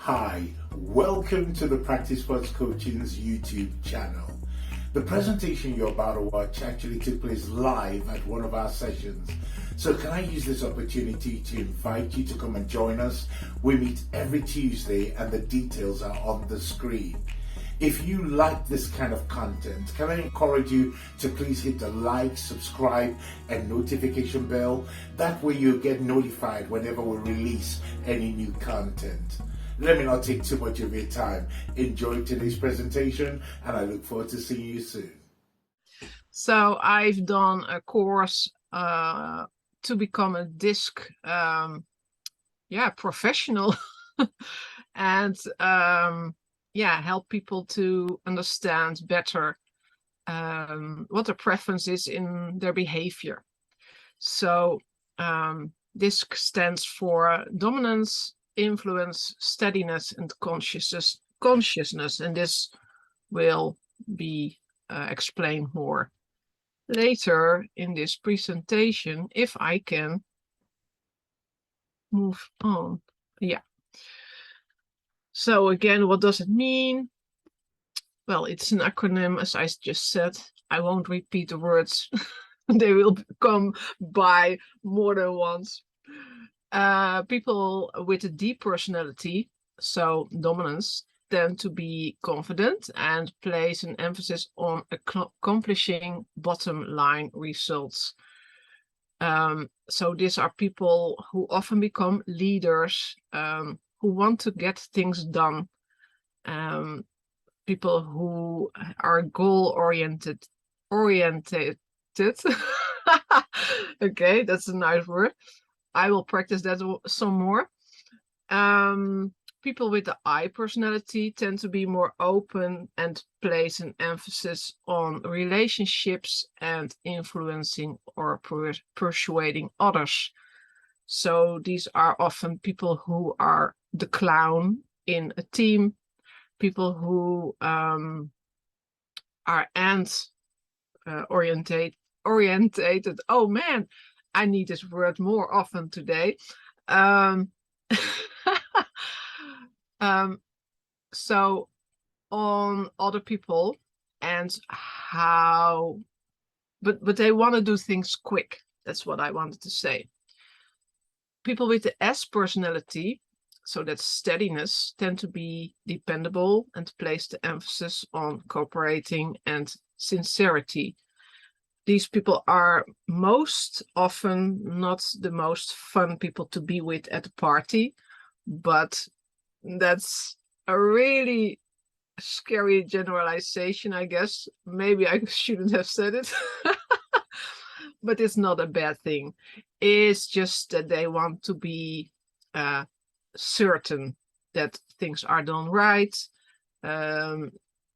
Hi, welcome to the Practice Sports Coaching's YouTube channel. The presentation you're about to watch actually took place live at one of our sessions. So can I use this opportunity to invite you to come and join us? We meet every Tuesday and the details are on the screen. If you like this kind of content, can I encourage you to please hit the like, subscribe, and notification bell? That way you'll get notified whenever we release any new content. Let me not take too much of your time. Enjoy today's presentation, and I look forward to seeing you soon. So I've done a course to become a D.I.S.C professional and help people to understand better what the preference is in their behavior. So D.I.S.C stands for dominance, influence, steadiness, and consciousness, and this will be explained more later in this presentation, if I can move on. Yeah. So again, what does it mean? Well, it's an acronym, as I just said. I won't repeat the words. They will come by more than once. People with a D personality, so dominance, tend to be confident and place an emphasis on accomplishing bottom line results. So these are people who often become leaders, who want to get things done, people who are goal-oriented. Okay, that's a nice word. I will practice that some more. People with the I personality tend to be more open and place an emphasis on relationships and influencing or persuading others. So these are often people who are the clown in a team, people who are orientated. Oh man, I need this word more often today. So on other people and how, but they want to do things quick. That's what I wanted to say. People with the S personality, so that's steadiness, tend to be dependable and place the emphasis on cooperating and sincerity. These people are most often not the most fun people to be with at a party, but that's a really scary generalization, I guess. Maybe I shouldn't have said it, but it's not a bad thing. It's just that they want to be certain that things are done right.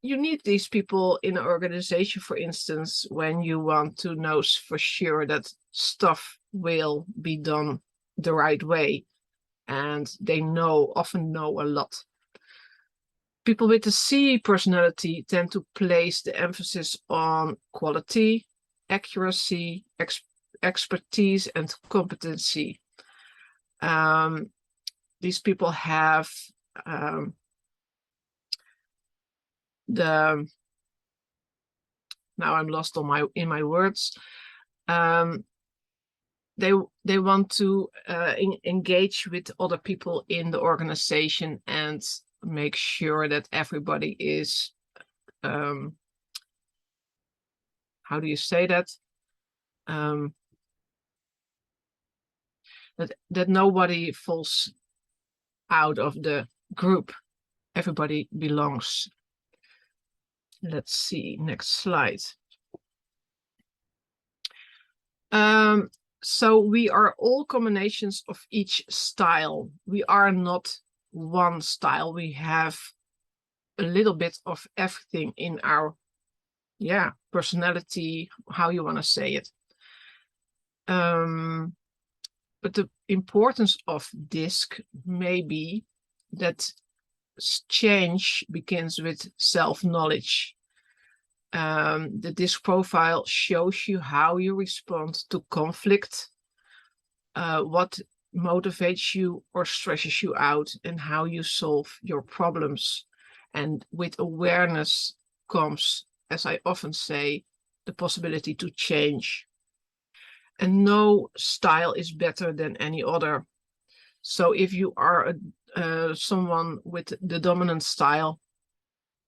You need these people in an organization, for instance, when you want to know for sure that stuff will be done the right way. And they often know a lot. People with the C personality tend to place the emphasis on quality, accuracy, expertise, and competency. These people have now I'm lost in my words. They want to engage with other people in the organization and make sure that everybody is how do you say that? That nobody falls out of the group. Everybody belongs. Let's see, next slide. So we are all combinations of each style. We are not one style. We have a little bit of everything in our personality, how you want to say it. But the importance of D.I.S.C may be that change begins with self-knowledge. The D.I.S.C profile shows you how you respond to conflict, what motivates you or stresses you out, and how you solve your problems. And with awareness comes, as I often say, the possibility to change. And no style is better than any other. So if you are someone with the dominant style,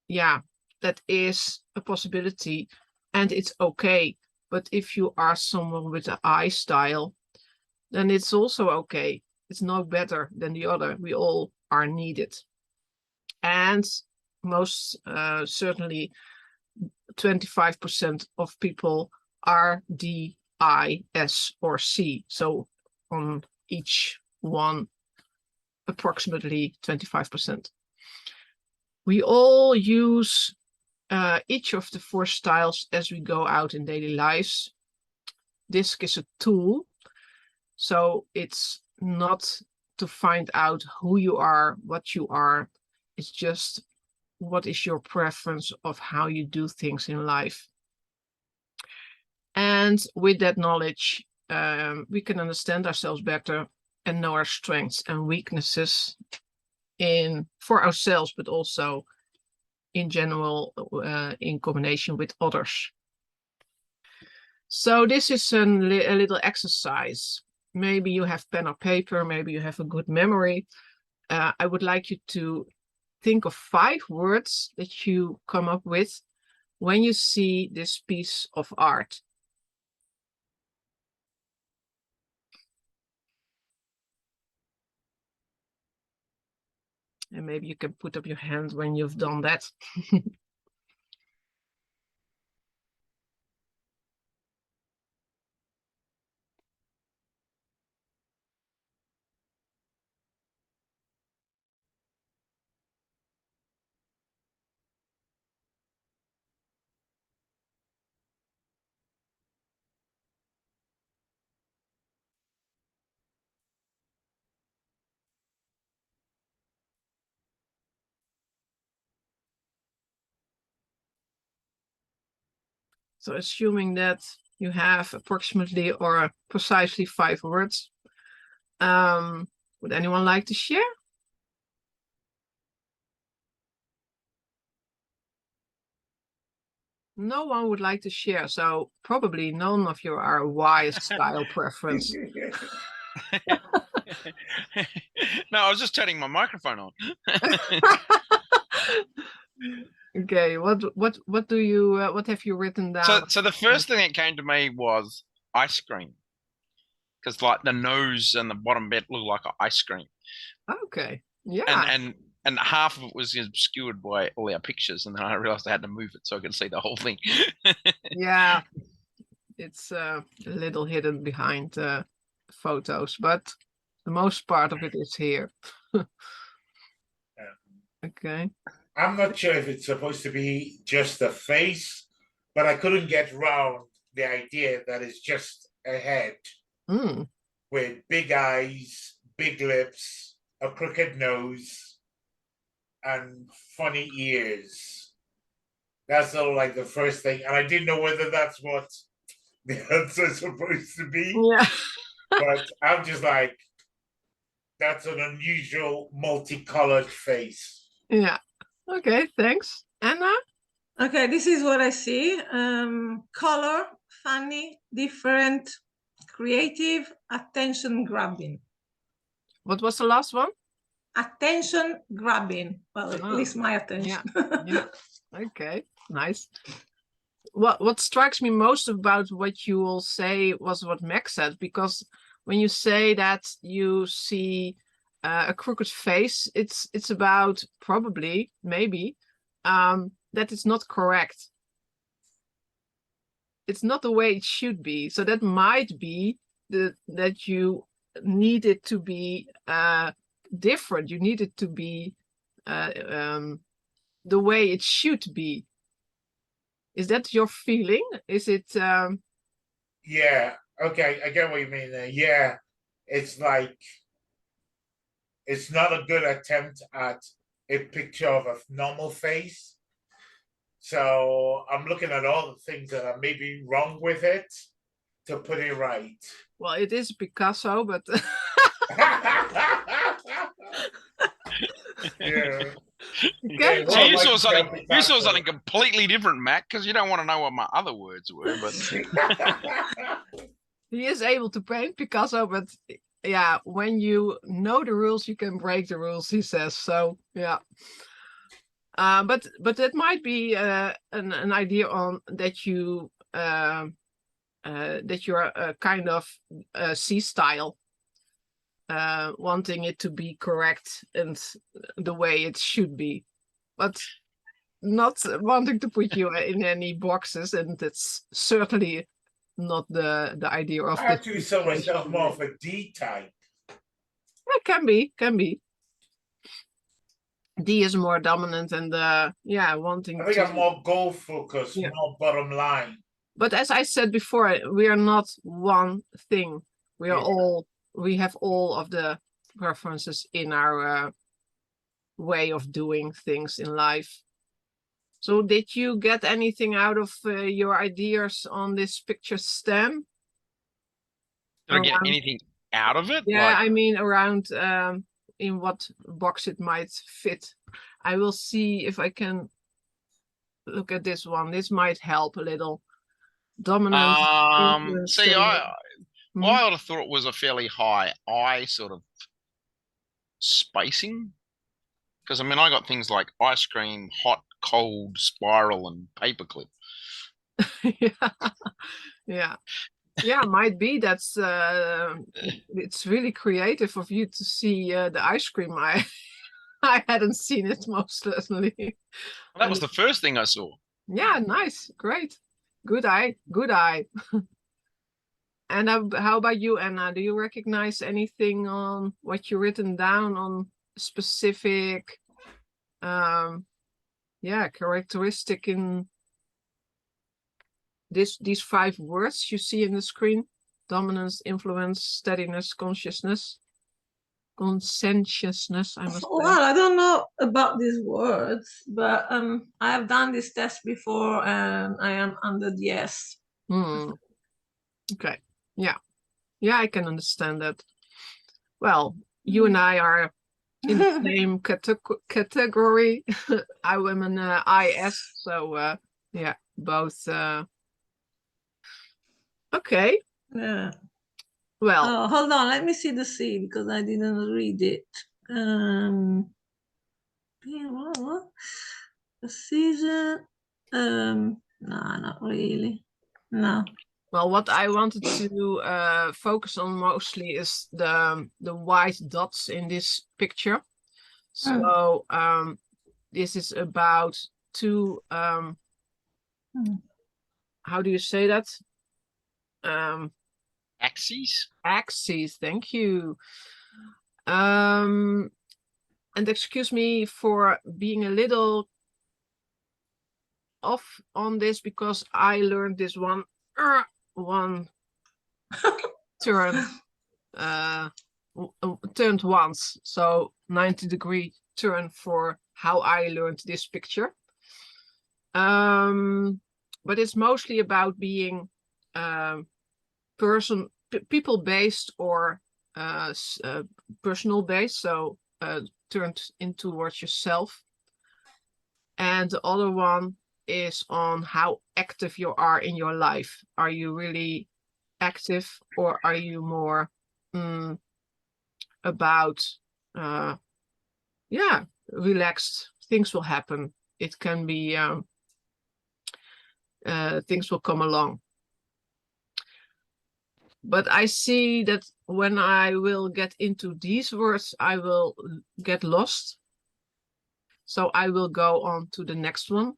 yeah, that is a possibility, and it's okay. But if you are someone with the I style, then it's also okay. It's no better than the other. We all are needed. And most certainly 25% of people are D, I, S, or C. So on each one, approximately 25%. We all use each of the 4 styles as we go out in daily lives. D.I.S.C is a tool, so it's not to find out who you are, what you are. It's just what is your preference of how you do things in life. And with that knowledge, we can understand ourselves better and know our strengths and weaknesses for ourselves, but also in general, in combination with others. So this is a little exercise. Maybe you have pen or paper, maybe you have a good memory. I would like you to think of 5 words that you come up with when you see this piece of art. And maybe you can put up your hand when you've done that. So assuming that you have approximately or precisely 5 words, would anyone like to share? No one would like to share, so probably none of you are a wise style preference. No, I was just turning my microphone on. Okay, what do you what have you written down? So the first thing that came to me was ice cream, because like the nose and the bottom bit look like ice cream, Okay, yeah, and half of it was obscured by all our pictures, and then I realized I had to move it so I could see the whole thing. yeah, it's a little hidden behind photos, but the most part of it is here. Okay. I'm not sure if it's supposed to be just a face, but I couldn't get round the idea that it's just a head with big eyes, big lips, a crooked nose, and funny ears. That's all like the first thing. And I didn't know whether that's what the answer's supposed to be. Yeah. But I'm just like, that's an unusual multicolored face. Yeah. Okay, thanks. Anna? Okay, this is what I see. Color, funny, different, creative, attention grabbing. What was the last one? Attention grabbing. Well, at least my attention. Yeah. Okay, nice. What strikes me most about what you all say was what Max said, because when you say that you see a crooked face, it's about probably, maybe, that it's not correct. It's not the way it should be. So that might be that you need it to be different. You need it to be the way it should be. Is that your feeling? Is it? Yeah. Okay. I get what you mean there. Yeah. It's like, it's not a good attempt at a picture of a normal face. So I'm looking at all the things that are maybe wrong with it to put it right. Well, it is Picasso, but Yeah. Okay. Yeah, So you like saw something. You saw self-example. something completely different, Matt, because you don't want to know what my other words were. But He is able to break Picasso, but yeah, when you know the rules, you can break the rules, he says. So yeah. But that might be an idea on that you're a kind of C style, wanting it to be correct and the way it should be, but not wanting to put you in any boxes, and that's certainly not the idea of I this actually saw myself presentation. more of a D type. Yeah, can be. D is more dominant and yeah, wanting I think to. I'm more goal focused, Yeah. more bottom line. But as I said before, we are not one thing. We are Yeah. all. We have all of the preferences in our way of doing things in life. So, did you get anything out of your ideas on this picture, Stan? did I get Around, anything out of it? yeah, Like, I mean around in what box it might fit. I will see if I can look at this one. This might help a little. Dominant influence. see, I Mhm. would have thought it was a fairly high I sort of spacing. Because I mean, I got things like ice cream, hot, cold, spiral, and paperclip. Yeah, yeah, might be. That's it's really creative of you to see the ice cream. I hadn't seen it most certainly. Well, that was the first thing I saw. Yeah, nice, great, good eye, good eye. And how about you, Anna? Do you recognize anything on what you written down on specific, yeah, characteristic in these 5 words you see in the screen? Dominance, influence, steadiness, consciousness, conscientiousness, I must say. Well, I don't know about these words, but I have done this test before and I am under D.I.S.C. Okay. Yeah. Yeah, I can understand that. Well, you and I are in the same category. I am an IS, so yeah, both. Okay. Yeah. Well, Oh, hold on. Let me see the C because I didn't read it. Precision. No, not really. No. well, what I wanted to focus on mostly is the white dots in this picture. So this is about 2 how do you say that? Axes? Axes, thank you. And excuse me for being a little off on this because I learned this one turn turned once, so 90-degree turn for how I learned this picture. But it's mostly about being people based or personal based, so turned in towards yourself. And the other one is on how active you are in your life. Are you really active, or are you more about yeah, relaxed? Things will happen. It can be things will come along. But I see that when I will get into these words, I will get lost. So I will go on to the next one.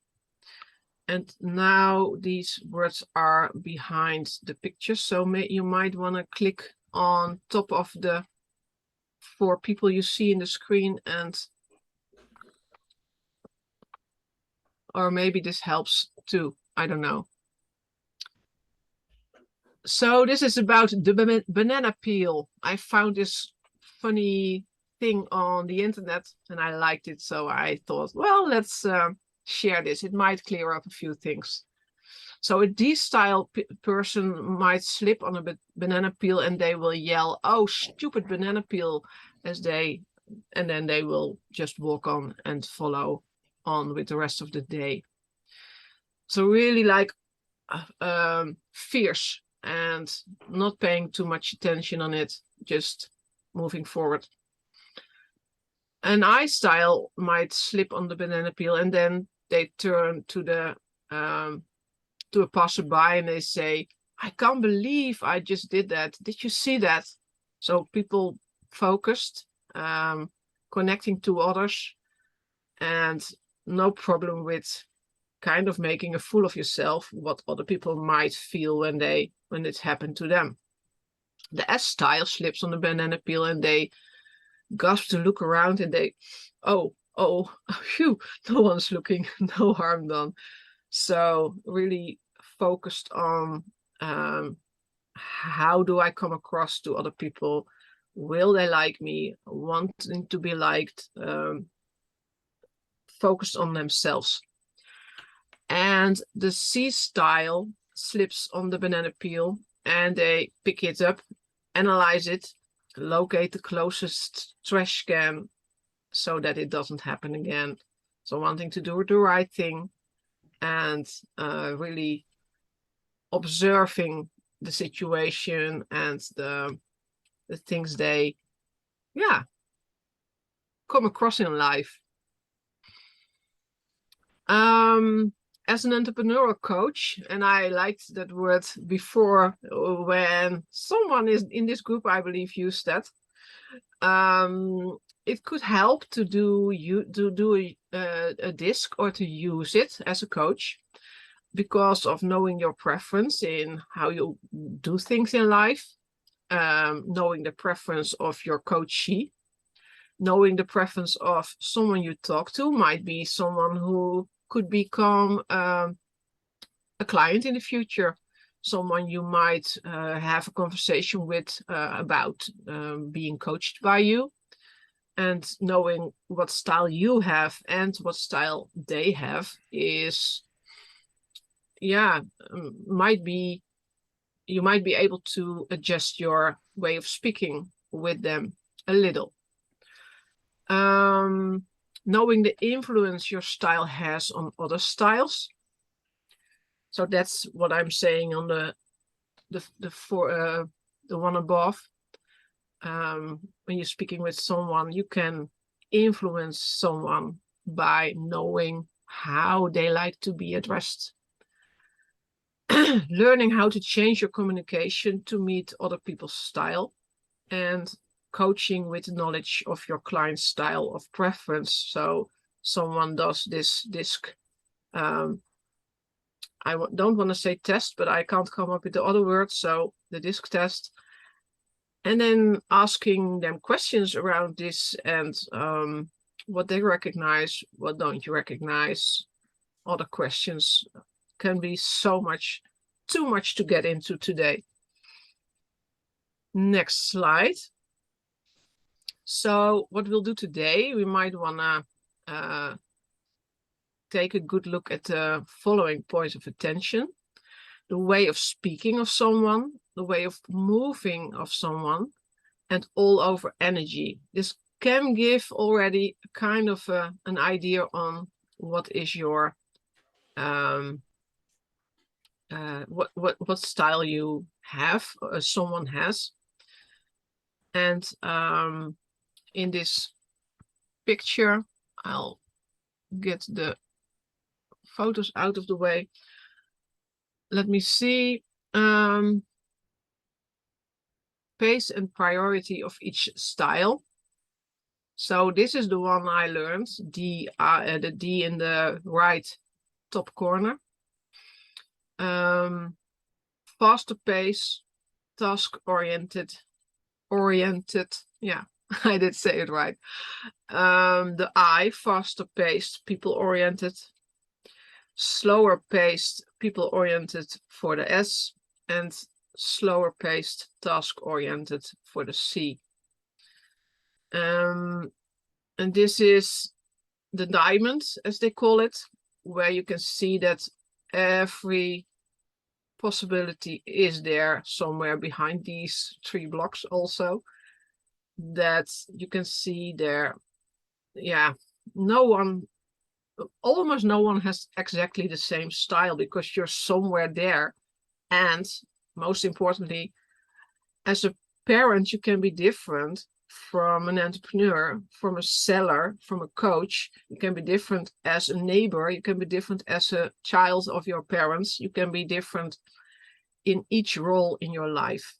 And now these words are behind the picture. So you might want to click on top of the 4 people you see in the screen, and or maybe this helps too. I don't know. So this is about the banana peel. I found this funny thing on the internet and I liked it. So I thought, well, let's share this. It might clear up a few things. So a D-style person might slip on a banana peel and they will yell, "Oh, stupid banana peel," and then they will just walk on and follow on with the rest of the day. So really like fierce and not paying too much attention on it, just moving forward. An I style might slip on the banana peel and then they turn to a passerby and they say, "I can't believe I just did that. Did you see that?" So people focused, connecting to others, and no problem with kind of making a fool of yourself, what other people might feel when it happened to them. The S style slips on the banana peel and they gasp to look around and they, oh, phew, no one's looking, no harm done. So really focused on how do I come across to other people? Will they like me? Wanting to be liked, focused on themselves. And the C style slips on the banana peel and they pick it up, analyze it, locate the closest trash can so that it doesn't happen again. So wanting to do the right thing and really observing the situation and the things they come across in life. As an entrepreneurial coach, and I liked that word before when someone is in this group, I believe, used that. It could help to do a DISC or to use it as a coach because of knowing your preference in how you do things in life, knowing the preference of your coachee, knowing the preference of someone you talk to, might be someone who could become a client in the future, someone you might have a conversation with about being coached by you, and knowing what style you have and what style they have is, might be, you might be able to adjust your way of speaking with them a little. Knowing the influence your style has on other styles. So that's what I'm saying on the one above. When you're speaking with someone, you can influence someone by knowing how they like to be addressed. Learning how to change your communication to meet other people's style, and coaching with knowledge of your client's style of preference. So someone does this DISC, I don't want to say test, but I can't come up with the other word, so the DISC test, and then asking them questions around this and what they recognize, what don't you recognize. Other questions can be too much to get into today. Next slide. So what we'll do today, we might want to take a good look at the following points of attention: the way of speaking of someone, the way of moving of someone, and all over energy. This can give already kind of an idea on what is your what style you have, someone has. And in this picture, I'll get the photos out of the way. Let me see. Pace and priority of each style. So this is the one I learned, the D in the right top corner. Faster pace, task oriented, yeah, I did say it right. The I, faster paced, people oriented. Slower paced, people oriented for the S, and slower paced, task oriented for the C. And this is the diamond, as they call it, where you can see that every possibility is there somewhere behind these 3 blocks also, that you can see there, yeah, almost no one has exactly the same style, because you're somewhere there. And most importantly, as a parent, you can be different from an entrepreneur, from a seller, from a coach. You can be different as a neighbor. You can be different as a child of your parents. You can be different in each role in your life.